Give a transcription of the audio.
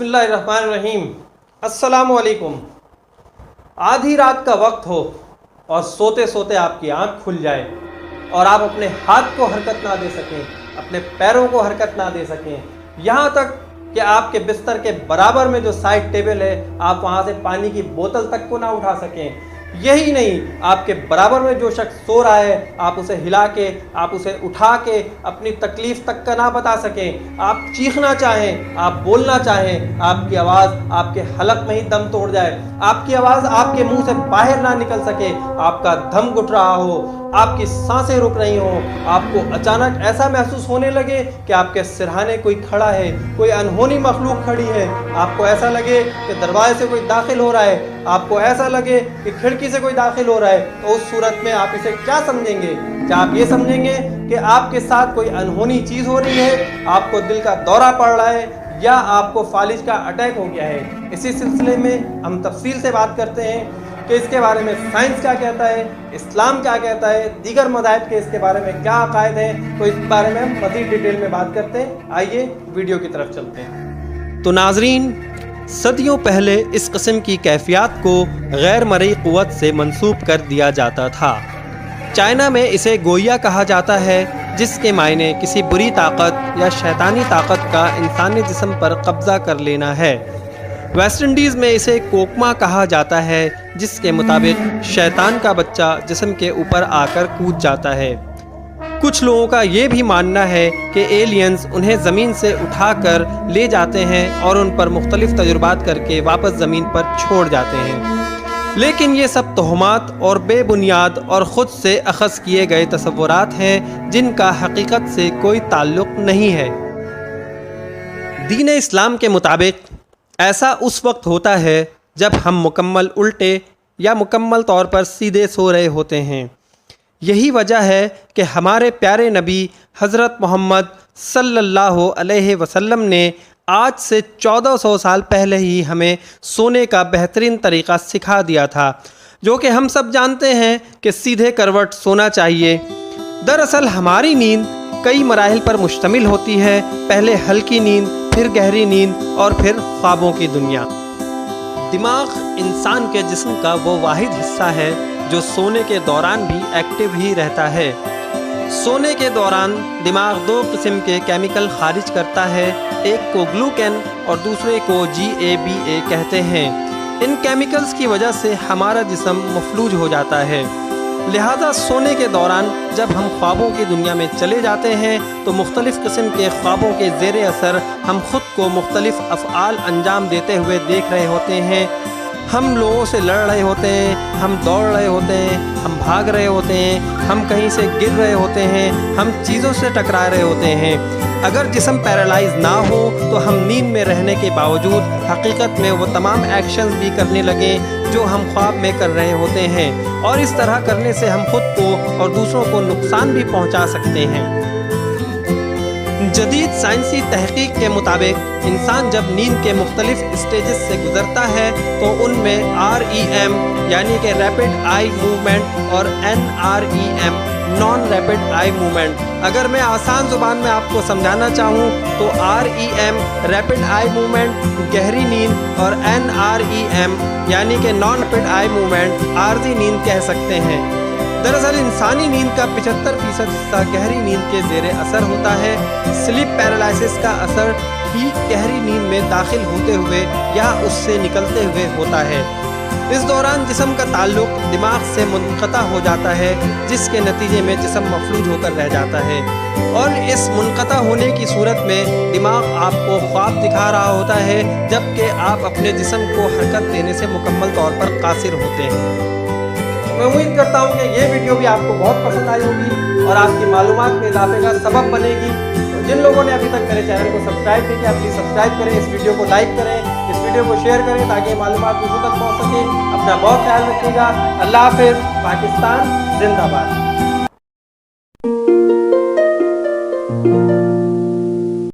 बिस्मिल्लाहिर्रहमानिर्रहीम। अस्सलामु अलैकुम। आधी रात का वक्त हो और सोते सोते आपकी आंख खुल जाए और आप अपने हाथ को हरकत ना दे सकें, अपने पैरों को हरकत ना दे सकें, यहाँ तक कि आपके बिस्तर के बराबर में जो साइड टेबल है आप वहाँ से पानी की बोतल तक को ना उठा सकें। यही नहीं, आपके बराबर में जो शख्स सो रहा है आप उसे हिला के, आप उसे उठा के अपनी तकलीफ़ तक का ना बता सकें। आप चीखना चाहें, आप बोलना चाहें, आपकी आवाज़ आपके हलक में ही दम तोड़ जाए, आपकी आवाज़ आपके मुंह से बाहर ना निकल सके, आपका दम घुट रहा हो, आपकी सांसें रुक रही हों, आपको अचानक ऐसा महसूस होने लगे कि आपके सिरहाने कोई खड़ा है, कोई अनहोनी मखलूक खड़ी है, आपको ऐसा लगे कि दरवाजे से कोई दाखिल हो रहा है, आपको ऐसा लगे कि खिड़की से कोई दाखिल हो रहा है, तो उस सूरत में आप इसे क्या समझेंगे? क्या आप ये समझेंगे कि आपके साथ कोई अनहोनी चीज़ हो रही है, आपको दिल का दौरा पड़ रहा है या आपको फालिज का अटैक हो गया है? इसी सिलसिले में हम तफसील से बात करते हैं कि इसके बारे में साइंस क्या कहता है, इस्लाम क्या कहता है, दीगर मज़ाहिब के इसके बारे में क्या अकायद हैं, तो इस बारे में हम मज़ीद डिटेल में बात करते हैं। आइए वीडियो की तरफ चलते हैं। तो नाजरीन, सदियों पहले इस किस्म की कैफियत को गैर मरई क़ुव्वत से मंसूब कर दिया जाता था। चाइना में इसे गोया कहा जाता है, जिसके मायने किसी बुरी ताकत या शैतानी ताकत का इंसानी जिस्म पर कब्ज़ा कर लेना है। वेस्ट इंडीज़ में इसे कोकमा कहा जाता है, जिसके मुताबिक शैतान का बच्चा जिस्म के ऊपर आकर कूद जाता है। कुछ लोगों का ये भी मानना है कि एलियंस उन्हें ज़मीन से उठाकर ले जाते हैं और उन पर मुख्तलिफ तजुर्बात करके वापस ज़मीन पर छोड़ जाते हैं। लेकिन ये सब तोहमात और बेबुनियाद और ख़ुद से अख़ज़ किए गए तसव्वुरात हैं, जिनका हकीकत से कोई ताल्लुक़ नहीं है। दीन इस्लाम के मुताबिक ऐसा उस वक्त होता है जब हम मुकम्मल उल्टे या मुकम्मल तौर पर सीधे सो रहे होते हैं। यही वजह है कि हमारे प्यारे नबी हज़रत मोहम्मद सल्लल्लाहु अलैहि वसल्लम ने आज से 1400 साल पहले ही हमें सोने का बेहतरीन तरीक़ा सिखा दिया था, जो कि हम सब जानते हैं कि सीधे करवट सोना चाहिए। दरअसल हमारी नींद कई मराहिल पर मुश्तमिल होती है, पहले हल्की नींद, फिर गहरी नींद और फिर ख्वाबों की दुनिया। दिमाग इंसान के जिस्म का वो वाहिद हिस्सा है जो सोने के दौरान भी एक्टिव ही रहता है। सोने के दौरान दिमाग दो किस्म के केमिकल खारिज करता है, एक को ग्लूकेन और दूसरे को GABA कहते हैं। इन केमिकल्स की वजह से हमारा जिस्म मफलूज हो जाता है। लिहाजा सोने के दौरान जब हम ख्वाबों की दुनिया में चले जाते हैं तो मुख्तलिफ़ किस्म के ख्वाबों के ज़ेरे असर हम ख़ुद को मुख्तलिफ़ अफ़आल अंजाम देते हुए देख रहे होते हैं। हम लोगों से लड़ रहे होते हैं, हम दौड़ रहे होते हैं, हम भाग रहे होते हैं, हम कहीं से गिर रहे होते हैं, हम चीज़ों से टकरा रहे होते हैं। अगर जिस्म पैरालाइज ना हो तो हम नींद में रहने के बावजूद हकीकत में वो तमाम एक्शंस भी करने लगें जो हम ख्वाब में कर रहे होते हैं, और इस तरह करने से हम खुद को और दूसरों को नुकसान भी पहुंचा सकते हैं। जदीद साइंसी तहकीक के मुताबिक इंसान जब नींद के मुख्तलिफ स्टेजेस से गुजरता है तो उनमें REM यानी कि रैपिड आई मूवमेंट और NREM non rapid eye movement. अगर मैं आसान ज़ुबान में आपको समझाना चाहूँ तो REM रैपिड आई मूवमेंट गहरी नींद और NREM यानी कि नॉन रैपिड आई मूवमेंट आर्जी नींद कह सकते हैं। दरअसल इंसानी नींद का 75% हिस्सा गहरी नींद के ज़ेरे असर होता है। स्लीप पैरालिसिस का असर ठीक गहरी नींद में दाखिल होते हुए या उससे निकलते हुए होता है। इस दौरान जिस्म का ताल्लुक दिमाग से मुनक़ता हो जाता है, जिसके नतीजे में जिस्म मफलूज होकर रह जाता है, और इस मुनक़ता होने की सूरत में दिमाग आपको ख्वाब दिखा रहा होता है, जबकि आप अपने जिस्म को हरकत देने से मुकम्मल तौर पर कासिर होते हैं। मैं उम्मीद करता हूँ कि ये वीडियो भी आपको बहुत पसंद आई होगी और आपकी मालूमात में इजाफे का सबब बनेगी। तो जिन लोगों ने अभी तक मेरे चैनल को सब्सक्राइब नहीं किया, प्लीज़ सब्सक्राइब करें, इस वीडियो को लाइक करें, इस वीडियो को शेयर करें ताकि मालूमात दूसरों तक पहुँच सके। अपना बहुत ख्याल रखिएगा। अल्लाह हाफ़िज़। पाकिस्तान जिंदाबाद।